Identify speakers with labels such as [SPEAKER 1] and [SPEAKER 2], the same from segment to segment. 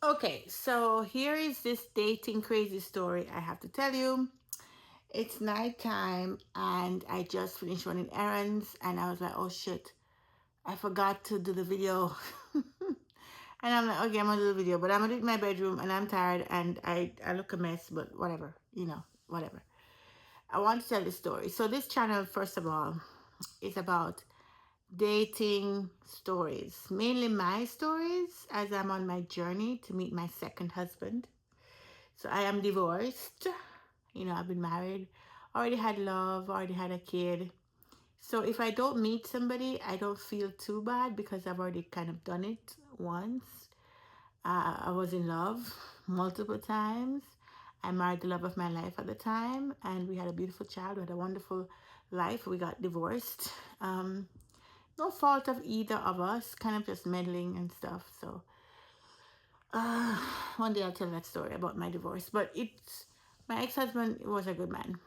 [SPEAKER 1] Okay, so here is this dating crazy story I have to tell you. It's nighttime and I just finished running errands and I was like, oh shit, I forgot to do the video. And I'm like, okay, I'm gonna do the video, but I'm gonna do it in my bedroom and I'm tired and I look a mess, but whatever, whatever. I want to tell this story. So this channel, first of all, is about dating stories, mainly my stories as I'm on my journey to meet my second husband. So I am divorced. I've been married, already had love, already had a kid. So if I don't meet somebody, I don't feel too bad because I've already kind of done it once. I was in love multiple times. I married the love of my life at the time, and we had a beautiful child. We had a wonderful life. We got divorced. No fault of either of us, kind of just meddling and stuff. So uh, one day I'll tell that story about my divorce. But it's my ex-husband was a good man.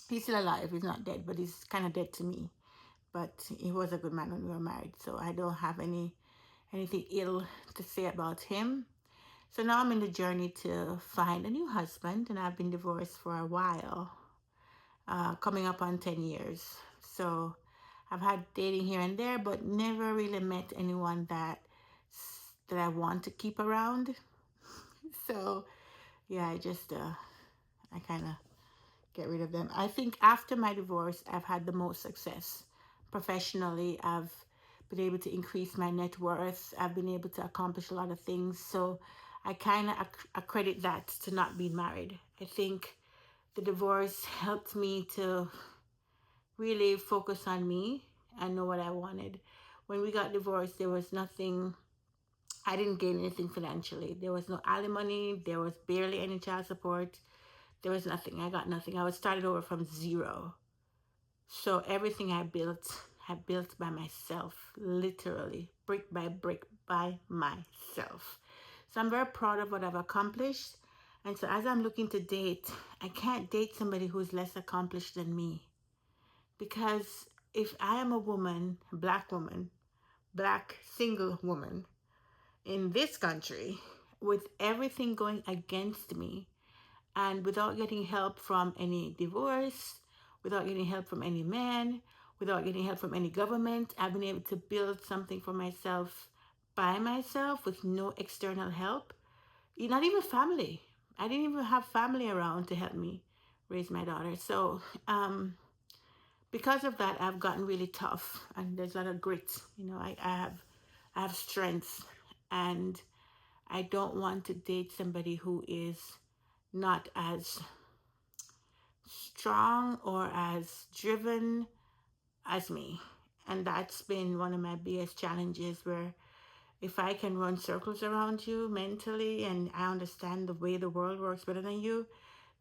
[SPEAKER 1] He's still alive. He's not dead, but he's kind of dead to me. But he was a good man when we were married, so I don't have anything ill to say about him. So now I'm in the journey to find a new husband, and I've been divorced for a while, coming up on 10 years. So I've had dating here and there, but never really met anyone that I want to keep around. So yeah, I kind of get rid of them. I think after my divorce, I've had the most success professionally. I've been able to increase my net worth. I've been able to accomplish a lot of things. So I kind of accredit that to not being married. I think the divorce helped me to really focus on me and know what I wanted. When we got divorced, there was nothing, I didn't gain anything financially. There was no alimony, there was barely any child support. There was nothing. I got nothing. I was started over from zero. So everything I built by myself, literally, brick by brick by myself. So I'm very proud of what I've accomplished. And so as I'm looking to date, I can't date somebody who's less accomplished than me. Because if I am a woman, black single woman in this country, with everything going against me, and without getting help from any divorce, without getting help from any man, without getting help from any government, I've been able to build something for myself by myself with no external help. Not even family. I didn't even have family around to help me raise my daughter. So, because of that, I've gotten really tough, and there's a lot of grit. I have strength, and I don't want to date somebody who is not as strong or as driven as me. And that's been one of my biggest challenges, where if I can run circles around you mentally and I understand the way the world works better than you,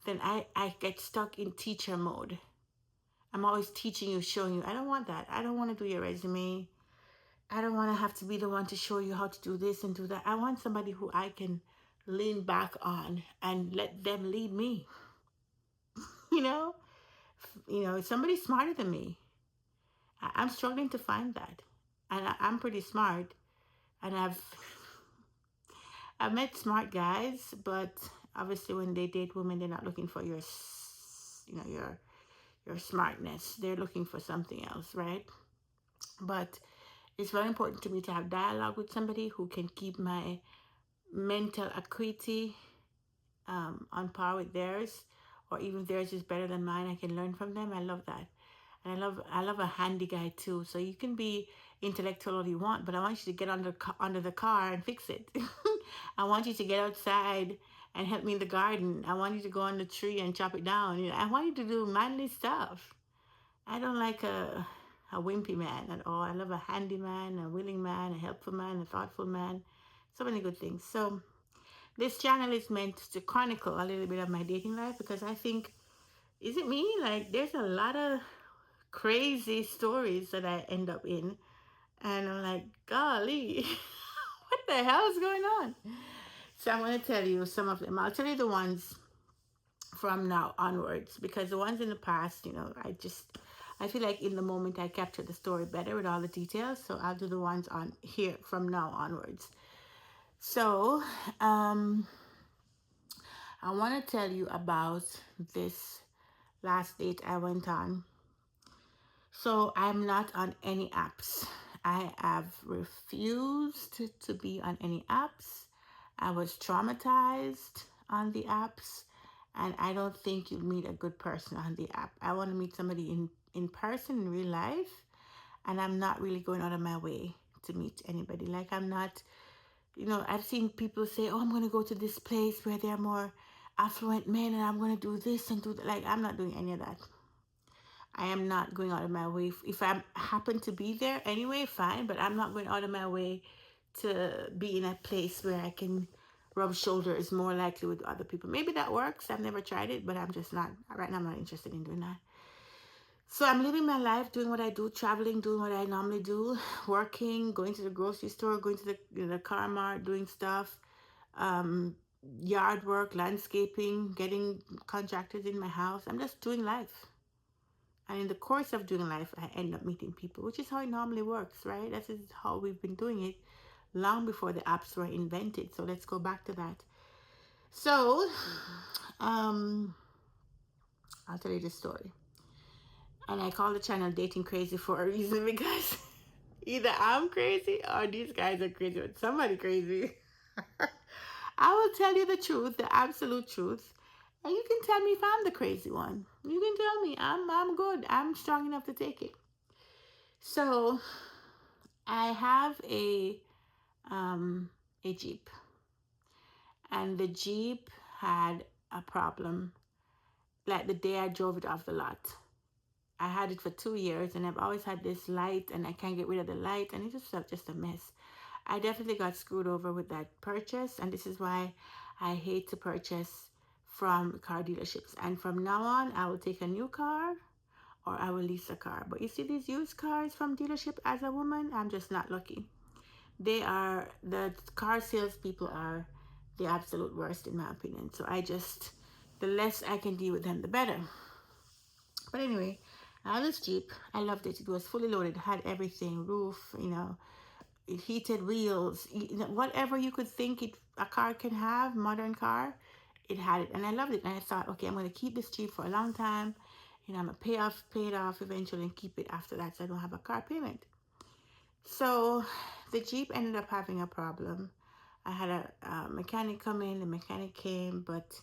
[SPEAKER 1] then I get stuck in teacher mode. I'm always teaching you, showing you. I don't want that. I don't want to do your resume. I don't want to have to be the one to show you how to do this and do that. I want somebody who I can lean back on and let them lead me. you know, somebody smarter than me. I'm struggling to find that, and I'm pretty smart, and I've met smart guys, but obviously when they date women, they're not looking for your smartness. They're looking for something else, right? But it's very important to me to have dialogue with somebody who can keep my mental acuity on par with theirs, or even if theirs is better than mine, I can learn from them. I love that. And I love a handy guy too. So you can be intellectual all you want, but I want you to get under the car and fix it. I want you to get outside and help me in the garden. I want you to go on the tree and chop it down. I want you to do manly stuff. I don't like a wimpy man at all. I love a handy man, a willing man, a helpful man, a thoughtful man. So many good things. So this channel is meant to chronicle a little bit of my dating life, because I think, is it me? Like, there's a lot of crazy stories that I end up in. And I'm like, golly, what the hell is going on? So I'm going to tell you some of them. I'll tell you the ones from now onwards, because the ones in the past, I feel like in the moment I captured the story better with all the details. So I'll do the ones on here from now onwards. So, um, I want to tell you about this last date I went on. So, I'm not on any apps. I have refused to be on any apps. I was traumatized on the apps, and I don't think you meet a good person on the app. I want to meet somebody in person in real life, and I'm not really going out of my way to meet anybody. Like, I'm not, I've seen people say, oh, I'm going to go to this place where there are more affluent men and I'm going to do this and do that. Like, I'm not doing any of that. I am not going out of my way. If I happen to be there anyway, fine, but I'm not going out of my way to be in a place where I can rub shoulders more likely with other people. Maybe that works. I've never tried it, but I'm just not, right now, I'm not interested in doing that. So I'm living my life, doing what I do, traveling, doing what I normally do, working, going to the grocery store, going to the car mart, doing stuff, um, yard work, landscaping, getting contractors in my house. I'm just doing life. And in the course of doing life, I end up meeting people, which is how it normally works, right? This is how we've been doing it long before the apps were invented. So let's go back to that. So, um, I'll tell you the story. And I call the channel Dating Crazy for a reason because either I'm crazy or these guys are crazy or somebody crazy. I will tell you the truth, the absolute truth. And you can tell me if I'm the crazy one. You can tell me I'm good. I'm strong enough to take it. So I have a Jeep, and the Jeep had a problem. Like the day I drove it off the lot, I had it for 2 years, and I've always had this light, and I can't get rid of the light, and it just a mess. I definitely got screwed over with that purchase, and this is why I hate to purchase from car dealerships. And from now on, I will take a new car or I will lease a car. But you see these used cars from dealership, as a woman, I'm just not lucky. The car salespeople are the absolute worst in my opinion. So the less I can deal with them, the better. But anyway, I had this Jeep. I loved it. It was fully loaded, had everything, roof, heated wheels, whatever you could think a car can have, modern car, it had it. And I loved it. And I thought, okay, I'm going to keep this Jeep for a long time. I'm going to pay it off eventually and keep it after that so I don't have a car payment. So the Jeep ended up having a problem. I had a mechanic come in. The mechanic came, but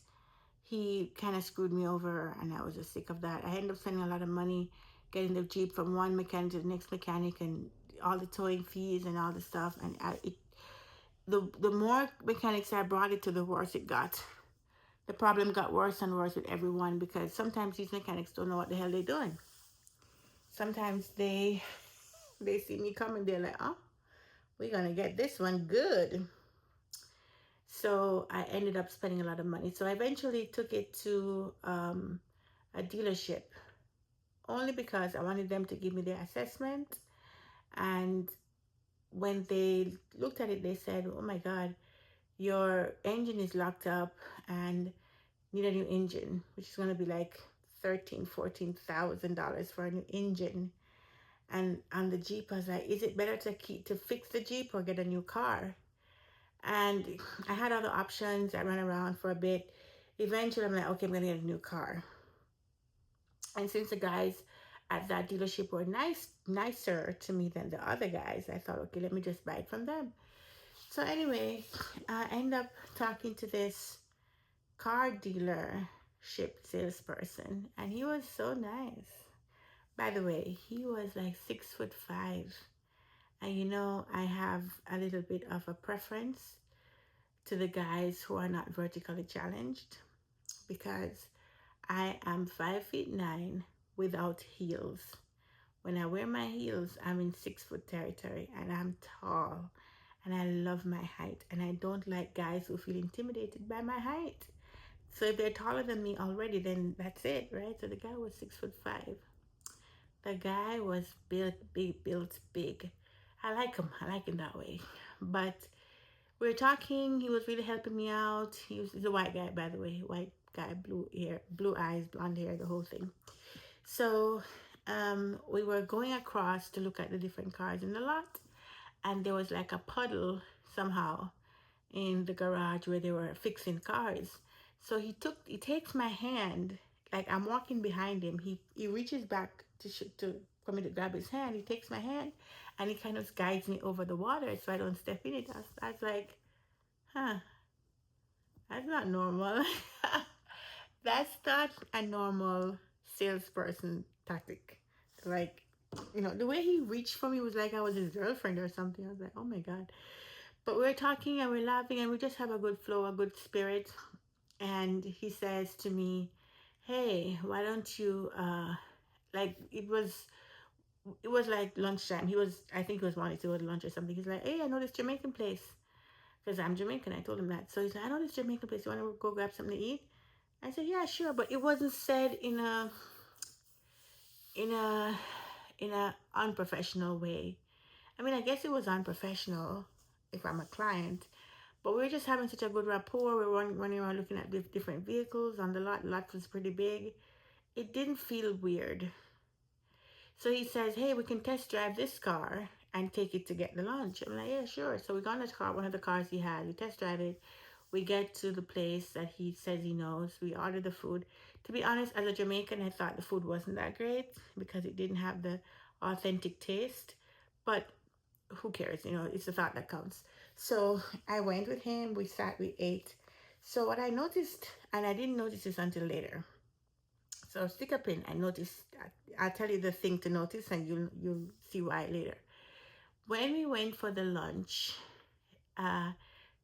[SPEAKER 1] he kind of screwed me over, and I was just sick of that. I ended up spending a lot of money getting the Jeep from one mechanic to the next mechanic, and all the towing fees and all the stuff. And the more mechanics I brought it to, the worse it got. The problem got worse and worse with everyone because sometimes these mechanics don't know what the hell they're doing. Sometimes they see me coming, they're like, oh, we're gonna get this one good. So I ended up spending a lot of money. So I eventually took it to a dealership only because I wanted them to give me their assessment. And when they looked at it, they said, oh my God, your engine is locked up and need a new engine, which is going to be like $14,000 for a new engine. And on the Jeep, I was like, is it better to fix the Jeep or get a new car? And I had other options. I ran around for a bit. Eventually, I'm like, okay, I'm going to get a new car. And since the guys at that dealership were nicer to me than the other guys, I thought, okay, let me just buy it from them. So anyway, I end up talking to this car dealership salesperson, and he was so nice. By the way, he was like 6'5", and I have a little bit of a preference to the guys who are not vertically challenged because I am 5'9" without heels. When I wear my heels, I'm in 6 foot territory, and I'm tall, and I love my height, and I don't like guys who feel intimidated by my height. So if they're taller than me already, then that's it, right? So the guy was 6'5". The guy was built big. I like him. I like him that way. But we were talking. He was really helping me out. He's a white guy, by the way. White guy, blue hair, blue eyes, blonde hair, the whole thing. So we were going across to look at the different cars in the lot, and there was like a puddle somehow in the garage where they were fixing cars. So he takes my hand, like I'm walking behind him. He reaches back to for me to grab his hand. He takes my hand, and he kind of guides me over the water so I don't step in it. I was like, huh, that's not normal. That's not a normal salesperson tactic. Like, the way he reached for me was like I was his girlfriend or something. I was like, oh my God. But we're talking and we're laughing and we just have a good flow, a good spirit. And he says to me, hey, why don't you, like, it was like lunchtime. I think he was wanting to go to lunch or something. He's like, hey, I know this Jamaican place. Because I'm Jamaican. I told him that. So he's like, I know this Jamaican place. You want to go grab something to eat? I said, yeah, sure. But it wasn't said in a, in a unprofessional way. I mean, I guess it was unprofessional if I'm a client. But we were just having such a good rapport. We were running around looking at different vehicles on the lot. The lot was pretty big. It didn't feel weird. So he says, hey, we can test drive this car and take it to get the lunch. I'm like, yeah, sure. So we got in the car, one of the cars he had. We test drive it. We get to the place that he says he knows. We order the food. To be honest, as a Jamaican, I thought the food wasn't that great because it didn't have the authentic taste. But who cares? It's the thought that counts. So I went with him. We sat, we ate. So what I noticed, and I didn't notice this until later. So stick a pin. I noticed. I'll tell you the thing to notice, and you'll see why later. When we went for the lunch, uh,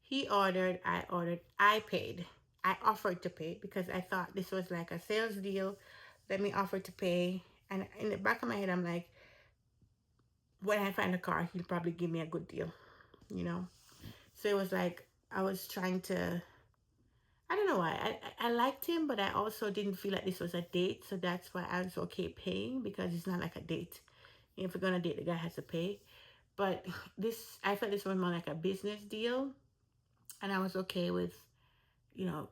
[SPEAKER 1] he ordered. I ordered. I paid. I offered to pay because I thought this was like a sales deal. Let me offer to pay. And in the back of my head, I'm like, when I find a car, he'll probably give me a good deal, you know. So it was like I was trying to. I don't know why. I liked him, but I also didn't feel like this was a date. So that's why I was okay paying because it's not like a date. If we're gonna date, the guy has to pay. But I felt this was more like a business deal, and I was okay with,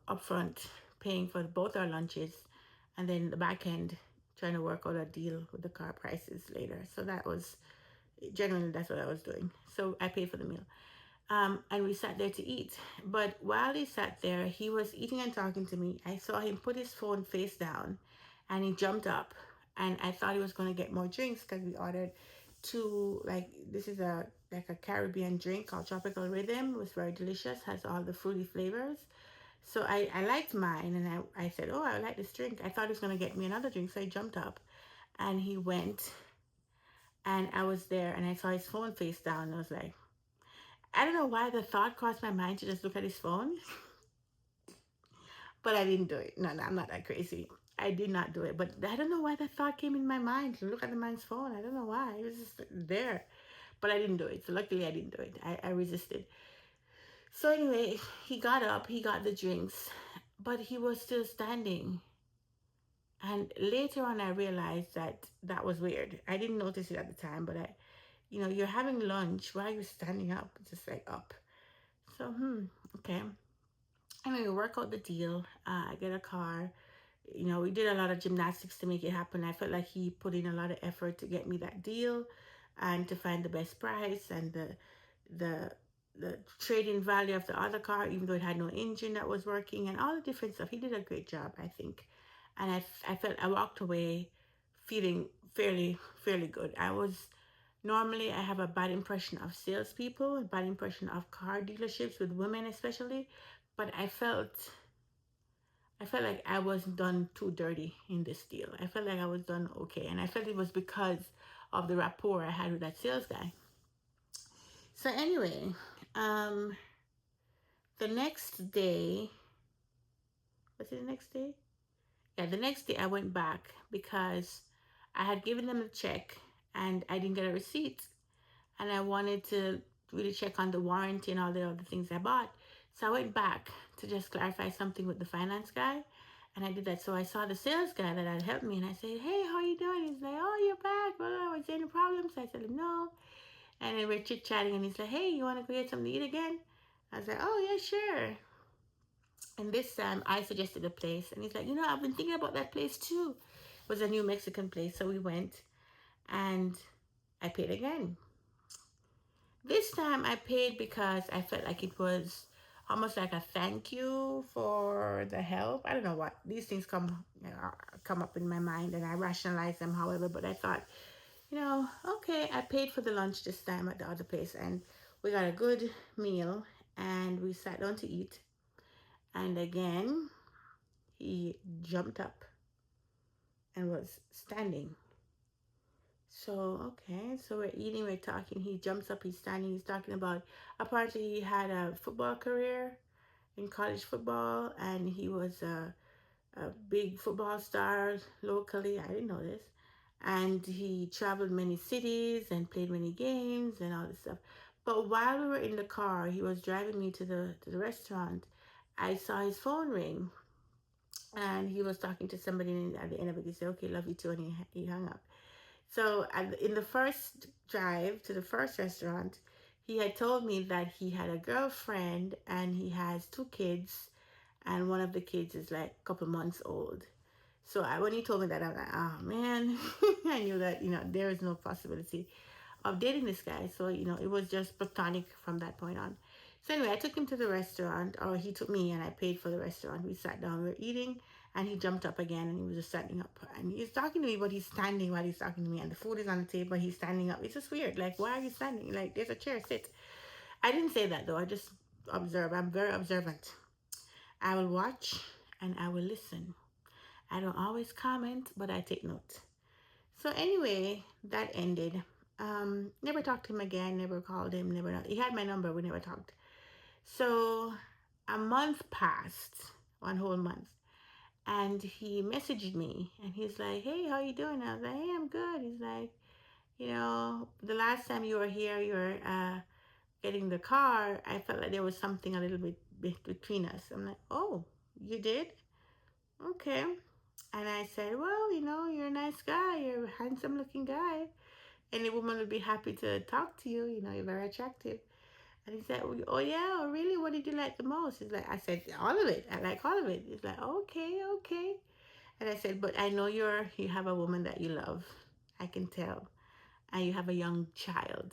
[SPEAKER 1] upfront paying for both our lunches, and then the back end trying to work out a deal with the car prices later. So generally that's what I was doing. So I paid for the meal. And we sat there to eat. But while he sat there, he was eating and talking to me. I saw him put his phone face down and he jumped up. And I thought he was going to get more drinks because we ordered two, like, this is like a Caribbean drink called Tropical Rhythm. It was very delicious, has all the fruity flavors. So I liked mine and I said, oh, I like this drink. I thought he was going to get me another drink. So I jumped up and he went and I was there and I saw his phone face down. And I was like, I don't know why the thought crossed my mind to just look at his phone, but I didn't do it. No, no, I'm not that crazy. I did not do it, but I don't know why that thought came in my mind to look at the man's phone. I don't know why. It was just there, but I didn't do it. So luckily, I didn't do it. I resisted. So anyway, he got up, he got the drinks, but he was still standing. And later on, I realized that that was weird. I didn't notice it at the time, but you're having lunch. Why are you standing up? Just like up. So, okay. Anyway, we work out the deal. I get a car. We did a lot of gymnastics to make it happen. I felt like he put in a lot of effort to get me that deal and to find the best price and the the trading value of the other car, even though it had no engine that was working and all the different stuff. He did a great job, I think. And I felt I walked away feeling fairly good. Normally I have a bad impression of salespeople, a bad impression of car dealerships with women especially, but I felt like I wasn't done too dirty in this deal. I felt like I was done okay, and I felt it was because of the rapport I had with that sales guy. So anyway, um, the next day, was it the next day? Yeah, the next day I went back because I had given them a check and I didn't get a receipt, and I wanted to really check on the warranty and all the other things I bought. So I went back to just clarify something with the finance guy, and I did that. So I saw the sales guy that had helped me, and I said, "Hey, how are you doing?" He's like, "Oh, you're back. Well, was there any problems?" I said, "No." And then we're chit chatting, and he's like, "Hey, you want to go get something to eat again?" I was like, "Oh yeah, sure." And this time I suggested a place, and he's like, "I've been thinking about that place too." It was a new Mexican place, so we went, and I paid again. This time I paid because I felt like it was almost like a thank you for the help. I don't know what these things come up in my mind, and I rationalize them. However, but I thought, okay, I paid for the lunch this time at the other place, and we got a good meal, and we sat down to eat. And again, he jumped up and was standing. So, okay, so we're eating, we're talking. He jumps up, he's standing, he's talking about, apparently, he had a football career in college football, and he was a big football star locally. I didn't know this. And he traveled many cities and played many games and all this stuff. But while we were in the car, he was driving me to the restaurant. I saw his phone ring, and he was talking to somebody, and at the end of it, he said, "Okay, love you too," and he hung up. So in the first drive to the first restaurant, he had told me that he had a girlfriend and he has two kids, and one of the kids is like a couple months old. So when he told me that, I'm like, oh man, I knew that there is no possibility of dating this guy. So it was just platonic from that point on. So anyway, I took him to the restaurant, or he took me, and I paid for the restaurant. We sat down, we were eating, and he jumped up again, and he was just standing up, and he's talking to me, but he's standing while he's talking to me, and the food is on the table, he's standing up. It's just weird. Like, why are you standing? Like, there's a chair, sit. I didn't say that though. I just observe. I'm very observant. I will watch and I will listen. I don't always comment, but I take note. So anyway, that ended. Never talked to him again. Never called him. Never. He had my number. We never talked. So a month passed, one whole month, and he messaged me, and he's like, "Hey, how you doing?" I was like, "Hey, I'm good." He's like, the last time you were here, you were getting the car. I felt like there was something a little bit between us. I'm like, "Oh, you did? Okay." And I said, "Well, you're a nice guy. You're a handsome looking guy. Any woman would be happy to talk to you. You're very attractive." And he said, "Oh yeah, oh, really? What did you like the most?" He's like, I said, "All of it. I like all of it." He's like, "Okay, okay." And I said, "But I know you have a woman that you love. I can tell. And you have a young child,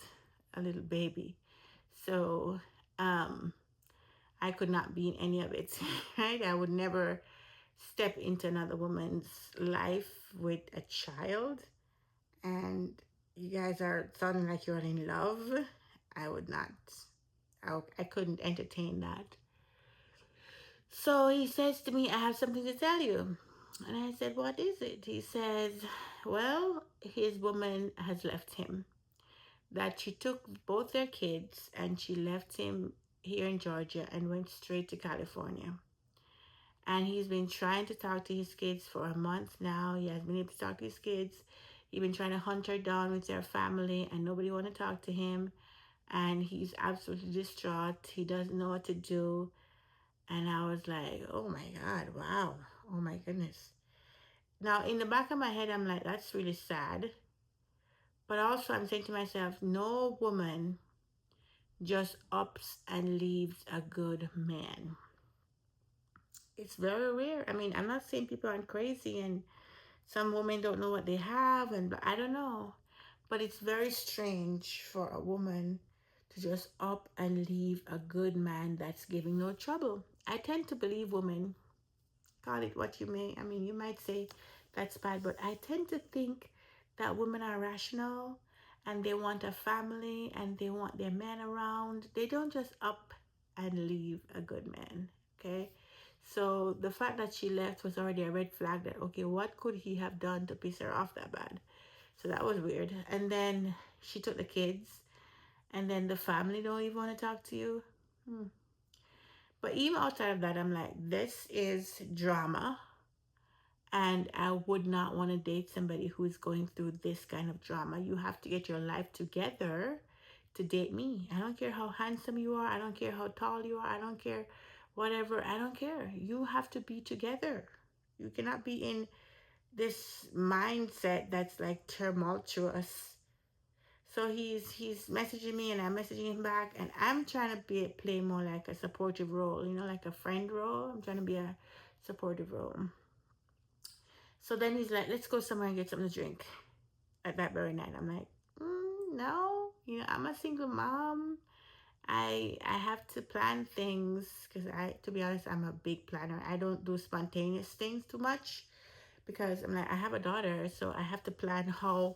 [SPEAKER 1] a little baby. So, um, I could not be in any of it, right? I would never step into another woman's life with a child. And you guys are sounding like you're in love. I would not. I couldn't entertain that." So he says to me, "I have something to tell you." And I said, "What is it?" He says, "Well, his woman has left him. That she took both their kids and she left him here in Georgia and went straight to California. And he's been trying to talk to his kids for a month now. He has been able to talk to his kids. He's been trying to hunt her down with their family, and nobody want to talk to him. And he's absolutely distraught. He doesn't know what to do." And I was like, "Oh my God, wow. Oh my goodness." Now, in the back of my head, I'm like, that's really sad. But also, I'm saying to myself, no woman just ups and leaves a good man. It's very rare. I mean, I'm not saying people aren't crazy and some women don't know what they have, and I don't know. But it's very strange for a woman to just up and leave a good man that's giving no trouble. I tend to believe women, call it what you may. I mean, you might say that's bad, but I tend to think that women are rational and they want a family and they want their man around. They don't just up and leave a good man, okay? So the fact that she left was already a red flag that, okay, what could he have done to piss her off that bad? So that was weird. And then she took the kids, and then the family don't even want to talk to you. Hmm. But even outside of that, I'm like, this is drama. And I would not want to date somebody who is going through this kind of drama. You have to get your life together to date me. I don't care how handsome you are. I don't care how tall you are. I don't care whatever. I don't care. You have to be together. You cannot be in this mindset that's like tumultuous. So he's messaging me and I'm messaging him back, and I'm trying to play more like a supportive role, like a friend role. I'm trying to be a supportive role. So then he's like, "Let's go somewhere and get something to drink." At that very night, I'm like, "No, I'm a single mom. I have to plan things because to be honest, I'm a big planner. I don't do spontaneous things too much because I'm like, I have a daughter, so I have to plan how,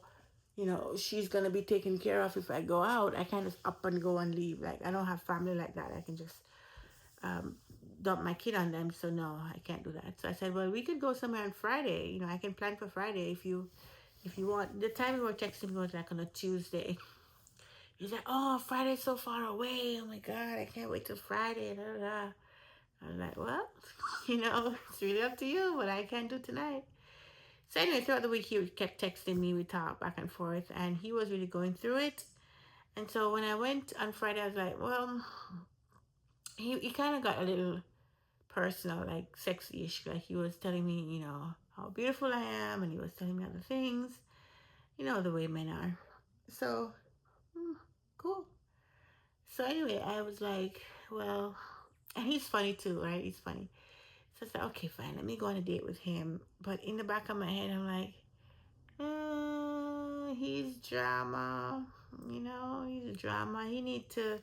[SPEAKER 1] she's gonna be taken care of if I go out. I can't just up and go and leave. Like, I don't have family like that. I can just um, dump my kid on them. So no, I can't do that. So I said, well, we could go somewhere on Friday. I can plan for Friday if you want. The time we were texting was like on a Tuesday. He's like, oh, Friday's so far away. Oh my God, I can't wait till Friday. Da, da, da. I was like, well, it's really up to you, but I can't do tonight. So anyway, throughout the week, he kept texting me. We talked back and forth, and he was really going through it. And so when I went on Friday, I was like, well, he kind of got a little personal, like sexy-ish. Like he was telling me, how beautiful I am, and he was telling me other things. The way men are. So, cool. So anyway, I was like, well, and he's funny too, right? He's funny. So I said, okay, fine, let me go on a date with him. But in the back of my head, I'm like, he's drama. He's a drama. He need to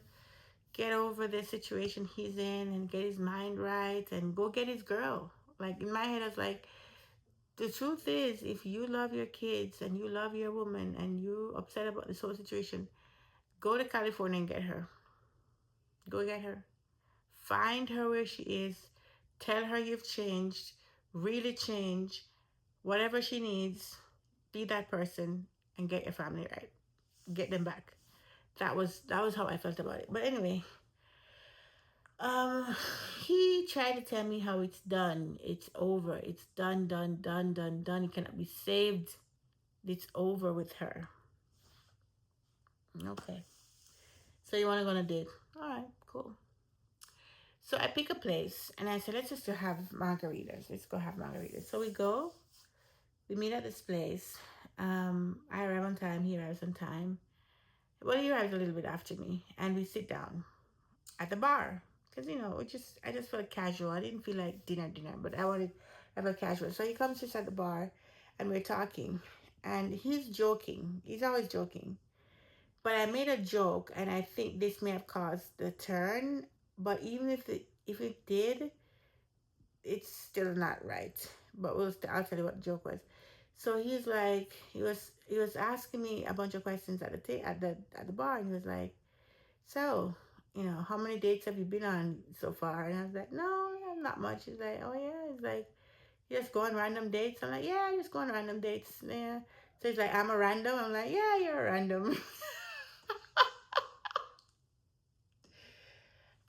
[SPEAKER 1] get over the situation he's in and get his mind right and go get his girl. Like in my head, I was like, the truth is, if you love your kids and you love your woman and you upset about this whole situation, go to California and get her. Go get her. Find her where she is. Tell her you've changed. Really change. Whatever she needs, be that person and get your family right. Get them back. That was how I felt about it. But anyway, um, he tried to tell me how it's done. It's over. It's done, done, done, done, done. It cannot be saved. It's over with her. Okay. So you want to go on a date? All right, cool. So I pick a place and I said, let's just go have margaritas. Let's go have margaritas. So we go. We meet at this place. I arrive on time. He arrives on time. Well, he arrives a little bit after me, and we sit down at the bar because I just felt casual. I didn't feel like dinner, but I wanted to have a casual. So he comes sits at the bar, and we're talking, and he's joking. He's always joking. But I made a joke, and I think this may have caused the turn. But even if it did, it's still not right. But I'll tell you what the joke was. So he's like, he was asking me a bunch of questions at the bar, and he was like, so, how many dates have you been on so far? And I was like, no, not much. He's like, oh yeah. He's like, you just go on random dates. I'm like, yeah, I just go on random dates. Yeah. So he's like, I'm a random. I'm like, yeah, you're a random.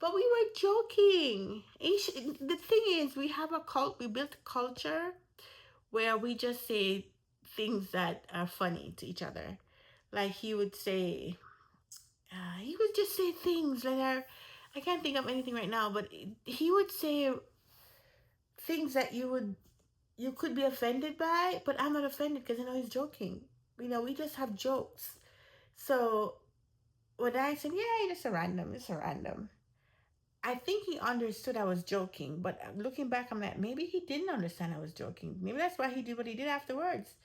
[SPEAKER 1] But we were joking. The thing is, we built a culture where we just say things that are funny to each other. Like he would just say things that are, I can't think of anything right now, but he would say things that you could be offended by, but I'm not offended because I know he's joking. We just have jokes. So when I said, yeah, it's a random. I think he understood I was joking, but looking back, I'm like, maybe he didn't understand I was joking. Maybe that's why he did what he did afterwards.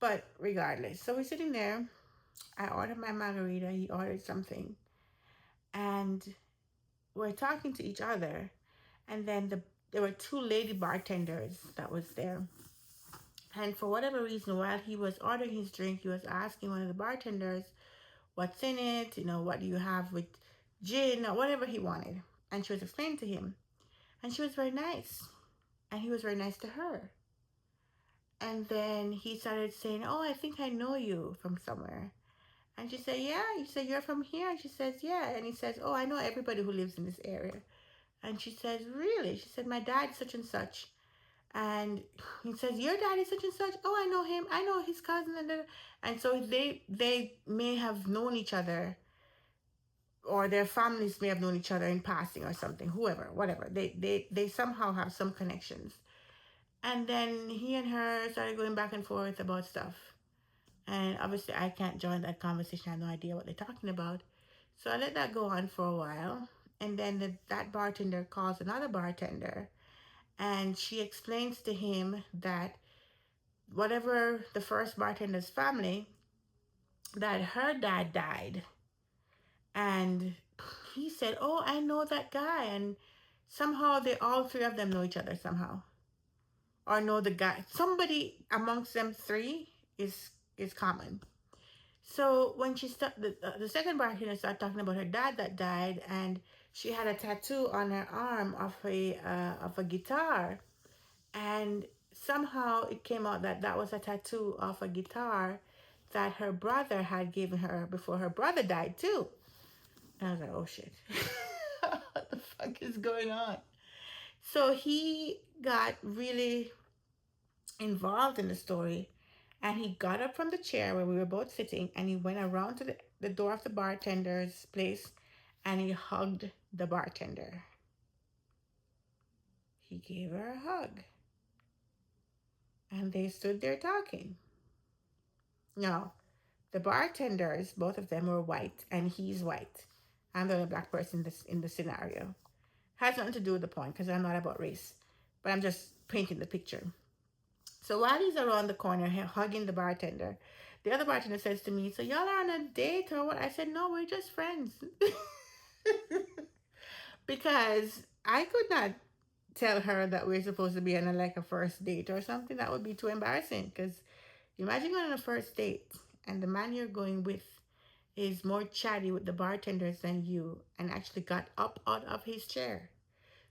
[SPEAKER 1] But regardless, so we're sitting there. I ordered my margarita. He ordered something, and we're talking to each other. And then there were two lady bartenders that was there. And for whatever reason, while he was ordering his drink, he was asking one of the bartenders, what's in it? What do you have with gin or whatever he wanted? And she was explaining to him. And she was very nice. And he was very nice to her. And then he started saying, oh, I think I know you from somewhere. And she said, yeah. He said, you're from here? And she says, yeah. And he says, oh, I know everybody who lives in this area. And she says, really? She said, my dad's such and such. And he says, your dad is such and such. Oh, I know him. I know his cousin. And so they may have known each other, or their families may have known each other in passing or something. Whoever, whatever. They somehow have some connections. And then he and her started going back and forth about stuff. And obviously, I can't join that conversation. I have no idea what they're talking about. So I let that go on for a while. And then that bartender calls another bartender. And she explains to him that whatever the first bartender's family, that her dad died. And he said, "Oh, I know that guy," and somehow they all three of them know each other somehow, or know the guy. Somebody amongst them three is common. So when she started, the second bartender started talking about her dad that died, and she had a tattoo on her arm of a guitar, and somehow it came out that that was a tattoo of a guitar that her brother had given her before her brother died too. And I was like, oh shit, what the fuck is going on? So he got really involved in the story, and he got up from the chair where we were both sitting, and he went around to the door of the bartender's place, and he hugged the bartender. He gave her a hug, and they stood there talking. No, the bartenders, both of them were white, and he's white. I'm the only black person in the scenario. Has nothing to do with the point because I'm not about race, but I'm just painting the picture. So while he's around the corner hugging the bartender, the other bartender says to me, "So y'all are on a date or what?" I said, "No, we're just friends." Because I could not tell her that we're supposed to be on like a first date or something. That would be too embarrassing. Because imagine going on a first date and the man you're going with is more chatty with the bartenders than you, and actually got up out of his chair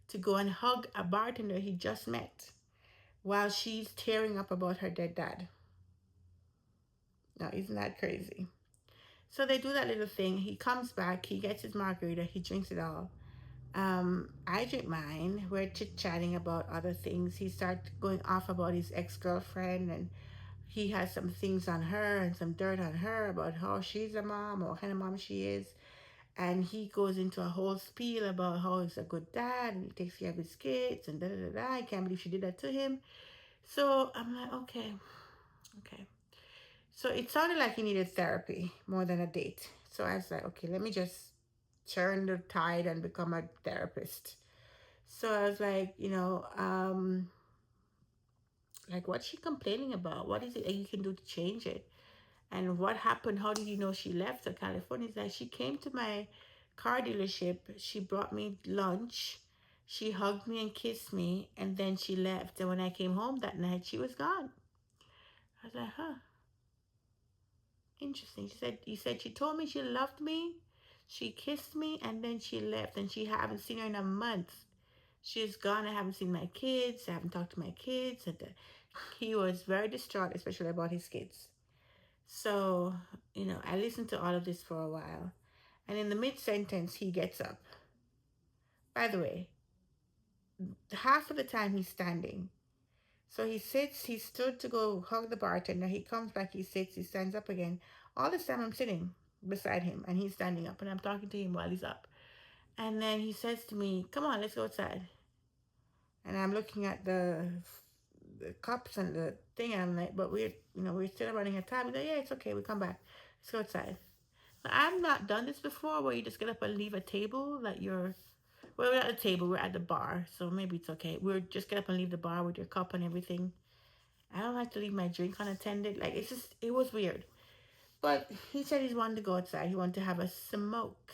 [SPEAKER 1] to go and hug a bartender he just met while she's tearing up about her dead dad. Now, isn't that crazy? So they do that little thing. He comes back, he gets his margarita, he drinks it all. I drink mine. We're chit chatting about other things. He starts going off about his ex girlfriend, and he has some things on her and some dirt on her about how she's a mom or what kind of mom she is. And he goes into a whole spiel about how he's a good dad and he takes care of his kids and da da da da. I can't believe she did that to him. So I'm like, okay, okay. So it sounded like he needed therapy more than a date. So I was like, okay, let me just turn the tide and become a therapist. So I was like, like what's she complaining about? What is it that you can do to change it? And what happened? How did you know she left to California? It's like she came to my car dealership. She brought me lunch. She hugged me and kissed me, and then she left. And when I came home that night, she was gone. I was like, huh, interesting. She said, you said she told me she loved me. She kissed me, and then she left, and she haven't seen her in a month. She's gone. I haven't seen my kids. I haven't talked to my kids. And he was very distraught, especially about his kids. So, I listened to all of this for a while. And in the mid sentence, he gets up. By the way, half of the time he's standing. So he sits, he stood to go hug the bartender. He comes back, he sits, he stands up again. All this time I'm sitting beside him and he's standing up and I'm talking to him while he's up. And then he says to me, "Come on, let's go outside." And I'm looking at the cups and the thing, and I'm like, but we're still running out of time. He's like, "Yeah, it's okay, we come back. Let's go outside." I've not done this before where you just get up and leave a table that you're, well, we're at the table, we're at the bar, so maybe it's okay. We're just get up and leave the bar with your cup and everything. I don't like to leave my drink unattended. Like, it was weird. But he said he wanted to go outside. He wanted to have a smoke.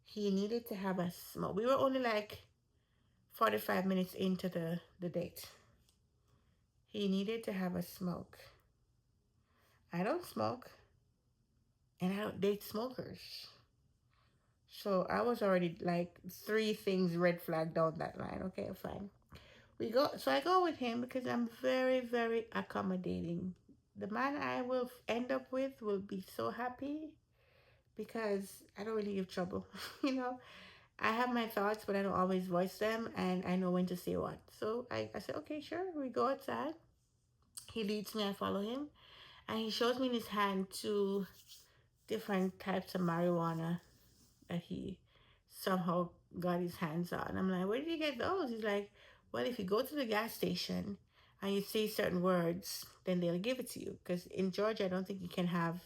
[SPEAKER 1] He needed to have a smoke. We were only like 45 minutes into the date. He needed to have a smoke. I don't smoke, and I don't date smokers. So I was already like three things red flag down that line. Okay, fine. So I go with him because I'm very, very accommodating. The man I will end up with will be so happy because I don't really give trouble. you know, I have my thoughts, but I don't always voice them, and I know when to say what. So I said, okay, sure. We go outside. He leads me, I follow him, and he shows me in his hand two different types of marijuana that he somehow got his hands on. I'm like, where did you get those? He's like, well, if you go to the gas station and you say certain words, then they'll give it to you. Because in Georgia, I don't think you can have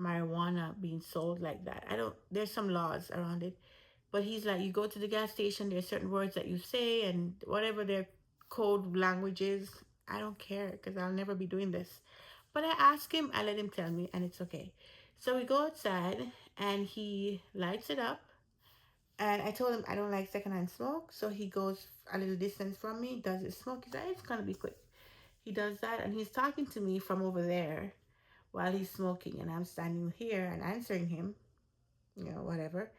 [SPEAKER 1] marijuana being sold like that. There's some laws around it. But he's like, you go to the gas station, there's certain words that you say, and whatever their code language is, I don't care because I'll never be doing this. But I ask him, I let him tell me, and it's okay. So we go outside and he lights it up. And I told him I don't like secondhand smoke. So he goes a little distance from me, does his smoke. He's like, it's going to be quick. He does that and he's talking to me from over there while he's smoking. And I'm standing here and answering him, whatever.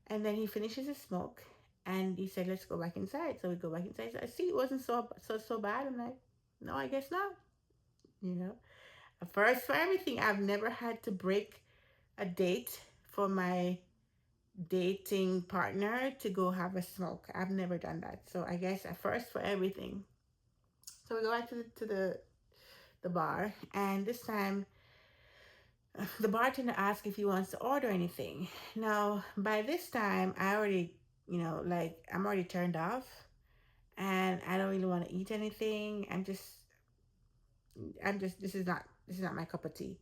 [SPEAKER 1] And then he finishes his smoke and he said, let's go back inside. So we go back inside. So I see it wasn't so bad. I'm like, no, I guess not. You know, first for everything, I've never had to break a date for my dating partner to go have a smoke. I've never done that. So I guess at first for everything. So we go back to the bar, and this time the bartender asks if he wants to order anything. Now, by this time, I already, like I'm already turned off, and I don't really want to eat anything. I'm just this is not my cup of tea.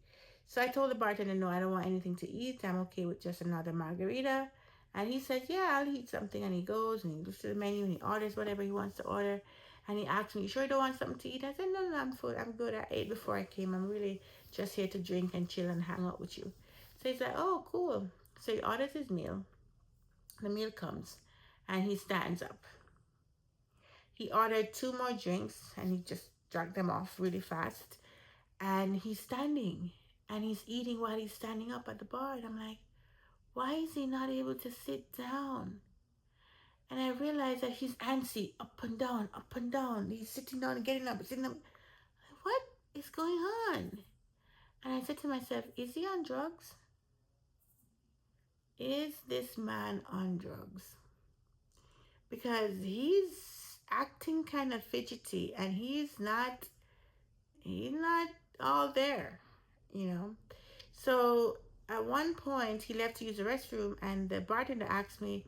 [SPEAKER 1] So I told the bartender, no, I don't want anything to eat. I'm okay with just another margarita. And he said, yeah, I'll eat something. And he goes and he looks at the menu and he orders whatever he wants to order. And he asked me, you sure you don't want something to eat? I said, no, I'm full. I'm good. I ate before I came. I'm really just here to drink and chill and hang out with you. So he's like, oh, cool. So he orders his meal. The meal comes and he stands up. He ordered two more drinks and he just drank them off really fast. And he's standing and he's eating while he's standing up at the bar. And I'm like, why is he not able to sit down? And I realized that he's antsy, up and down, up and down. He's sitting down and getting up, sitting up. What is going on? And I said to myself, is he on drugs? Is this man on drugs? Because he's acting kind of fidgety and he's not all there, you know. So at one point, he left to use the restroom, and the bartender asked me,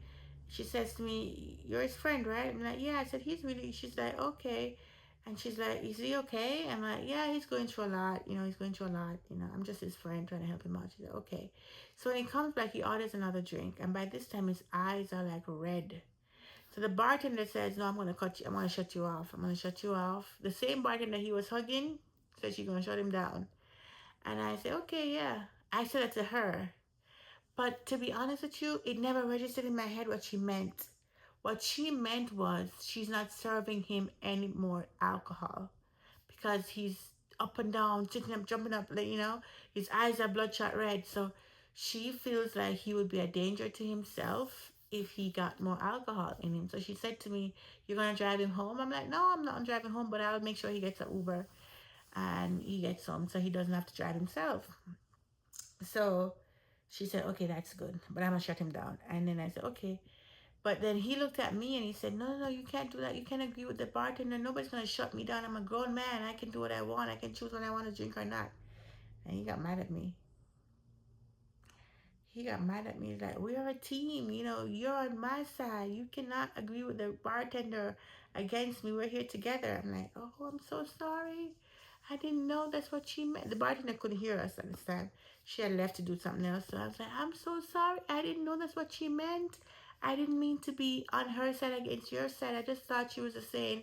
[SPEAKER 1] she says to me, you're his friend, right? I'm like, yeah. I said, he's really, she's like, okay. And she's like, is he okay? I'm like, yeah, he's going through a lot. He's going through a lot. I'm just his friend trying to help him out. She's like, okay. So when he comes back, he orders another drink. And by this time, his eyes are like red. So the bartender says, no, I'm going to cut you. I'm going to shut you off. I'm going to shut you off. The same bartender he was hugging said she's going to shut him down. And I said, okay, yeah. I said it to her. But to be honest with you, it never registered in my head what she meant. What she meant was she's not serving him any more alcohol because he's up and down, sitting up, jumping up, his eyes are bloodshot red. So she feels like he would be a danger to himself if he got more alcohol in him. So she said to me, you're going to drive him home? I'm like, no, I'm not driving home, but I'll make sure he gets an Uber and he gets home so he doesn't have to drive himself. So she said, okay, that's good, but I'm gonna shut him down. And then I said, okay. But then he looked at me and he said, no, no, no, you can't do that. You can't agree with the bartender. Nobody's gonna shut me down. I'm a grown man. I can do what I want. I can choose when I want to drink or not. And he got mad at me. He got mad at me. He's like, we are a team. You're on my side. You cannot agree with the bartender against me. We're here together. I'm like, oh, I'm so sorry. I didn't know that's what she meant. The bartender couldn't hear us at this time. She had left to do something else. So I was like, I'm so sorry. I didn't know that's what she meant. I didn't mean to be on her side against your side. I just thought she was just saying,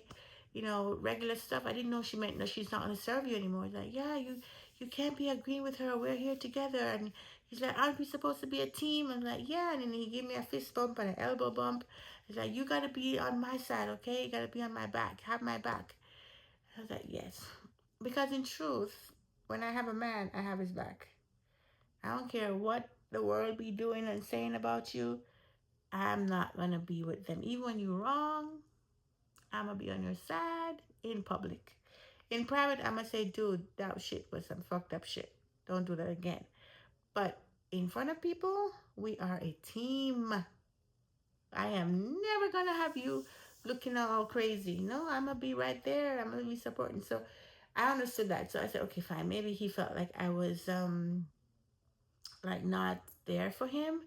[SPEAKER 1] regular stuff. I didn't know she meant no, she's not gonna serve you anymore. He's like, yeah, you can't be agreeing with her. We're here together. And he's like, aren't we supposed to be a team? I'm like, yeah. And then he gave me a fist bump and an elbow bump. He's like, you gotta be on my side, okay? You gotta be on my back. Have my back. I was like, yes. Because in truth, when I have a man, I have his back. I don't care what the world be doing and saying about you. I'm not gonna be with them. Even when you're wrong, I'm gonna be on your side in public. In private, I'm gonna say, dude, that shit was some fucked up shit. Don't do that again. But in front of people, we are a team. I am never gonna have you looking all crazy. No, I'm gonna be right there. I'm gonna be supporting. So I understood that. So I said, okay, fine. Maybe he felt like I was like not there for him.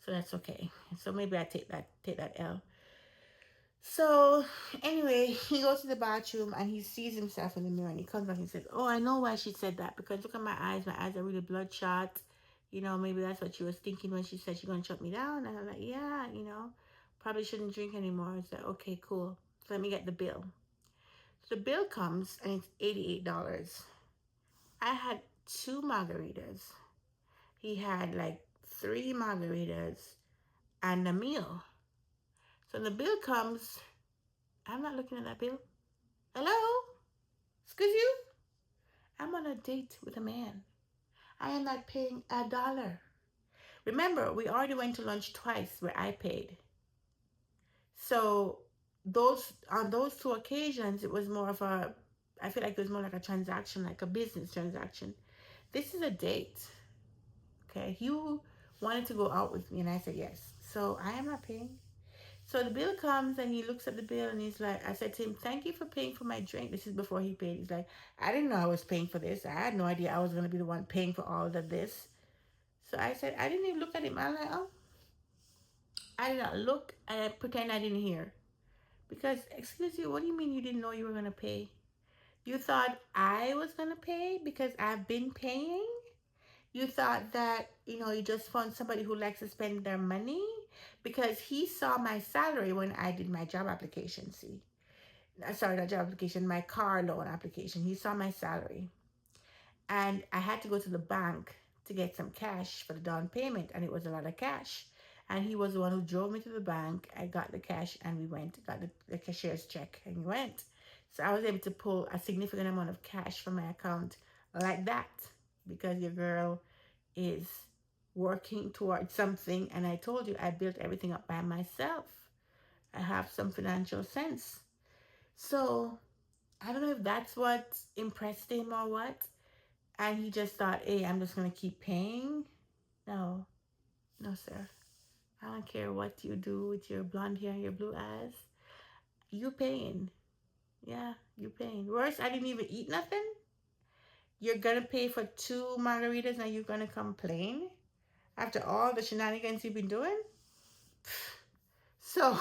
[SPEAKER 1] So that's okay. So maybe I take that L. So anyway, he goes to the bathroom and he sees himself in the mirror and he comes back and says, oh, I know why she said that because look at my eyes. My eyes are really bloodshot. Maybe that's what she was thinking when she said she's going to shut me down. And I'm like, yeah, probably shouldn't drink anymore. It's like, okay, cool. So let me get the bill. So the bill comes and it's $88. I had two margaritas. He had like three margaritas and a meal. So the bill comes. I'm not looking at that bill. Hello? Excuse you? I'm on a date with a man. I am not paying $1. Remember, we already went to lunch twice where I paid. So those on those two occasions, it was more of a. I feel like it was more like a transaction, like a business transaction. This is a date. Okay, you wanted to go out with me, and I said yes. So I am not paying. So the bill comes, and he looks at the bill, and he's like, I said to him, "Thank you for paying for my drink." This is before he paid. He's like, "I didn't know I was paying for this. I had no idea I was gonna be the one paying for all of this." So I said, I didn't even look at him. I'm like, oh, I did not look. I pretend I didn't hear. Because, excuse you, what do you mean you didn't know you were gonna pay? You thought I was gonna pay because I've been paying? You thought that, you just found somebody who likes to spend their money? Because he saw my salary when I did my job application, see? Sorry, not job application, my car loan application. He saw my salary. And I had to go to the bank to get some cash for the down payment, and it was a lot of cash. And he was the one who drove me to the bank. I got the cash, and we went, got the cashier's check, and we went. So I was able to pull a significant amount of cash from my account like that because your girl is working towards something. And I told you, I built everything up by myself. I have some financial sense. So I don't know if that's what impressed him or what. And he just thought, hey, I'm just going to keep paying. No, no, sir. I don't care what you do with your blonde hair and your blue eyes. You paying. Yeah, you paying. Worse, I didn't even eat nothing. You're going to pay for two margaritas and you're going to complain after all the shenanigans you've been doing? So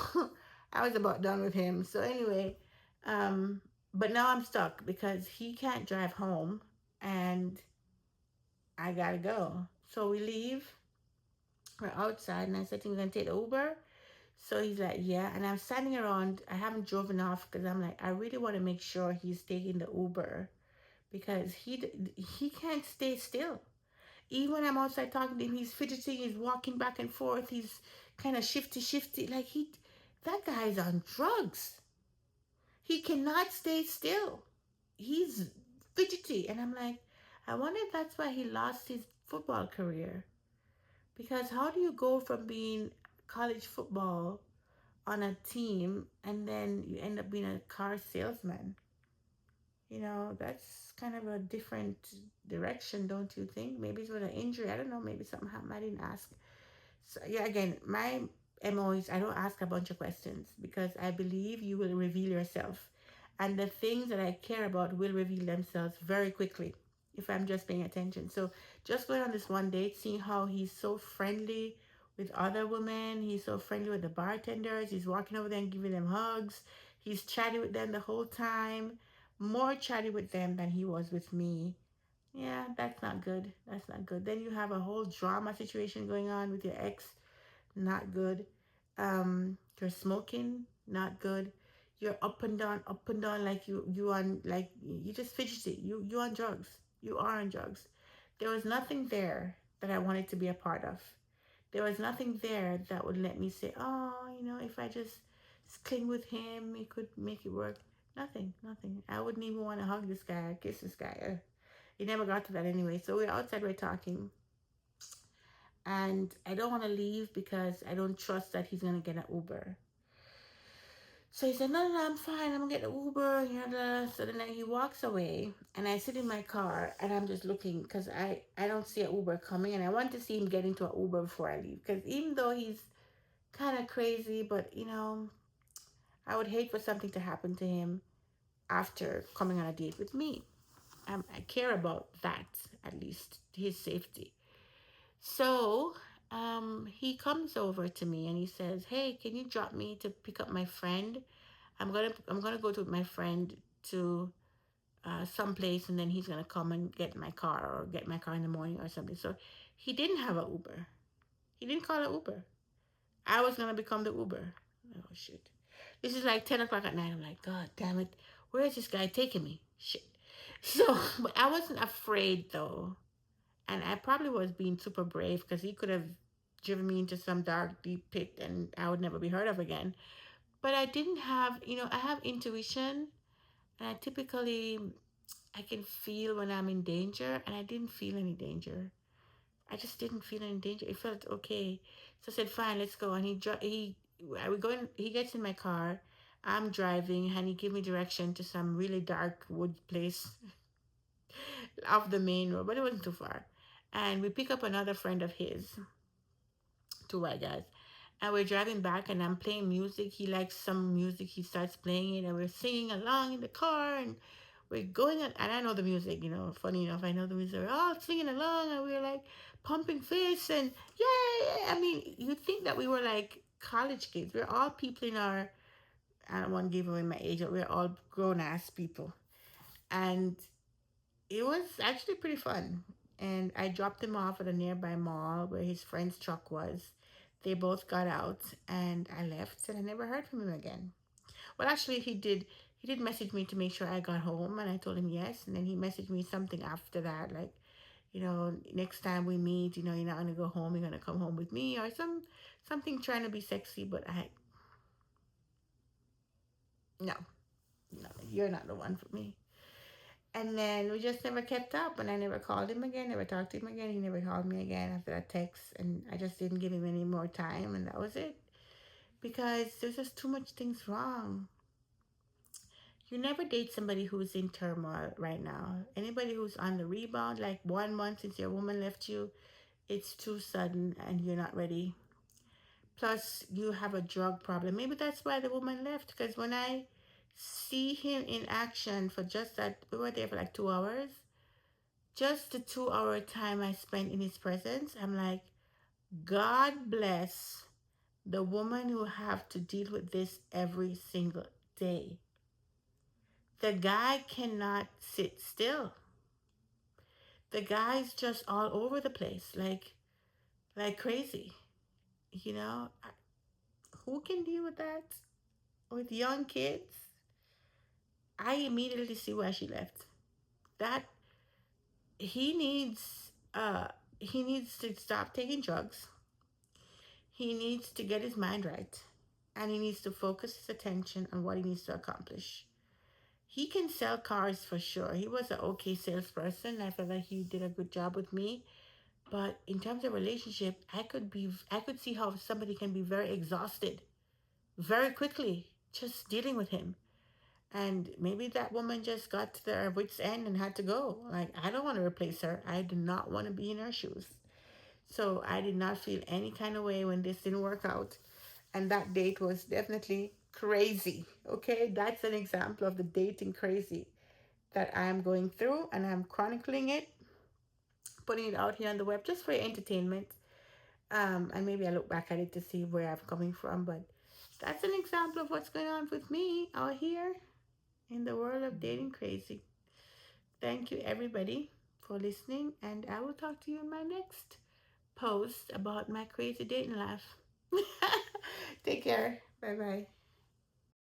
[SPEAKER 1] I was about done with him. So anyway, um, but now I'm stuck because he can't drive home and I gotta go. So we leave. We're outside, and I said to him, "We're gonna take the Uber." So he's like, "Yeah." And I'm standing around. I haven't driven off because I'm like, I really want to make sure he's taking the Uber because he can't stay still. Even when I'm outside talking to him, he's fidgeting, he's walking back and forth, he's kind of shifty. Like that guy's on drugs. He cannot stay still. He's fidgety, and I'm like, I wonder if that's why he lost his football career. Because how do you go from being college football on a team and then you end up being a car salesman? That's kind of a different direction, don't you think? Maybe it's with an injury. I don't know. Maybe something happened. I didn't ask. So, yeah, again, my MO is I don't ask a bunch of questions because I believe you will reveal yourself. And the things that I care about will reveal themselves very quickly if I'm just paying attention. So just going on this one date, seeing how he's so friendly with other women, he's so friendly with the bartenders, he's walking over there and giving them hugs, he's chatty with them the whole time, more chatty with them than he was with me. Yeah, that's not good. That's not good. Then you have a whole drama situation going on with your ex. Not good. You're smoking. Not good. You're up and down like you on like you just fidgety. You on drugs. You are on drugs. There was nothing there that I wanted to be a part of. There was nothing there that would let me say, oh, if I just cling with him, he could make it work. Nothing, nothing. I wouldn't even want to hug this guy or kiss this guy. It never got to that anyway. So we're outside, we're talking. And I don't want to leave because I don't trust that he's going to get an Uber. So he said, no, I'm fine. I'm going to get an Uber. So then he walks away and I sit in my car and I'm just looking because I don't see an Uber coming. And I want to see him get into an Uber before I leave. Because even though he's kind of crazy, but, I would hate for something to happen to him after coming on a date with me. I care about that, at least, his safety. So he comes over to me and he says, "Hey, can you drop me to pick up my friend? I'm gonna go to my friend to someplace, and then he's gonna come and get my car or get my car in the morning or something." So he didn't have an Uber. He didn't call an Uber. I was gonna become the Uber. Oh shit! This is like 10 o'clock at night. I'm like, God damn it! Where is this guy taking me? Shit. So, but I wasn't afraid though. And I probably was being super brave because he could have driven me into some dark, deep pit and I would never be heard of again. But I didn't have, I have intuition, and I typically I can feel when I'm in danger, and I didn't feel any danger. I just didn't feel any danger. It felt okay. So I said, "Fine, let's go." And I we going. He gets in my car. I'm driving, and he give me direction to some really dark wood place off the main road, but it wasn't too far. And we pick up another friend of his, two white guys, and we're driving back, and I'm playing music. He likes some music. He starts playing it, and we're singing along in the car, and we're going on, and I know the music, funny enough, I know the music. We're all singing along, and we're like pumping fists, and yay! I mean, you'd think that we were like college kids. We're all people in our, I don't want to give away my age, but we're all grown ass people. And it was actually pretty fun. And I dropped him off at a nearby mall where his friend's truck was. They both got out, and I left, and I never heard from him again. Well, actually, he did. He did message me to make sure I got home, and I told him yes. And then he messaged me something after that, like, next time we meet, you're not gonna go home. You're gonna come home with me, or something trying to be sexy. But no, no, you're not the one for me. And then we just never kept up, and I never called him again, never talked to him again. He never called me again after that text, and I just didn't give him any more time, and that was it. Because there's just too much things wrong. You never date somebody who's in turmoil right now. Anybody who's on the rebound, like 1 month since your woman left you, it's too sudden and you're not ready. Plus, you have a drug problem. Maybe that's why the woman left. Because when I see him in action for just that, we were there for like 2 hours. Just the 2 hour time I spent in his presence, I'm like, God bless the woman who have to deal with this every single day. The guy cannot sit still. The guy's just all over the place, like crazy. You know, who can deal with that with young kids? I immediately see why she left. That he needs, he needs to stop taking drugs. He needs to get his mind right, and he needs to focus his attention on what he needs to accomplish. He can sell cars for sure. He was an okay salesperson. I felt like he did a good job with me. But in terms of relationship, I could see how somebody can be very exhausted very quickly just dealing with him. And maybe that woman just got to their wits' end and had to go. Like, I don't want to replace her. I do not want to be in her shoes. So I did not feel any kind of way when this didn't work out. And that date was definitely crazy. Okay, that's an example of the dating crazy that I'm going through, and I'm chronicling it, putting it out here on the web just for your entertainment. And maybe I look back at it to see where I'm coming from, but that's an example of what's going on with me out here in the world of dating crazy. Thank you, everybody, for listening, and I will talk to you in my next post about my crazy dating life. Take care. Bye bye.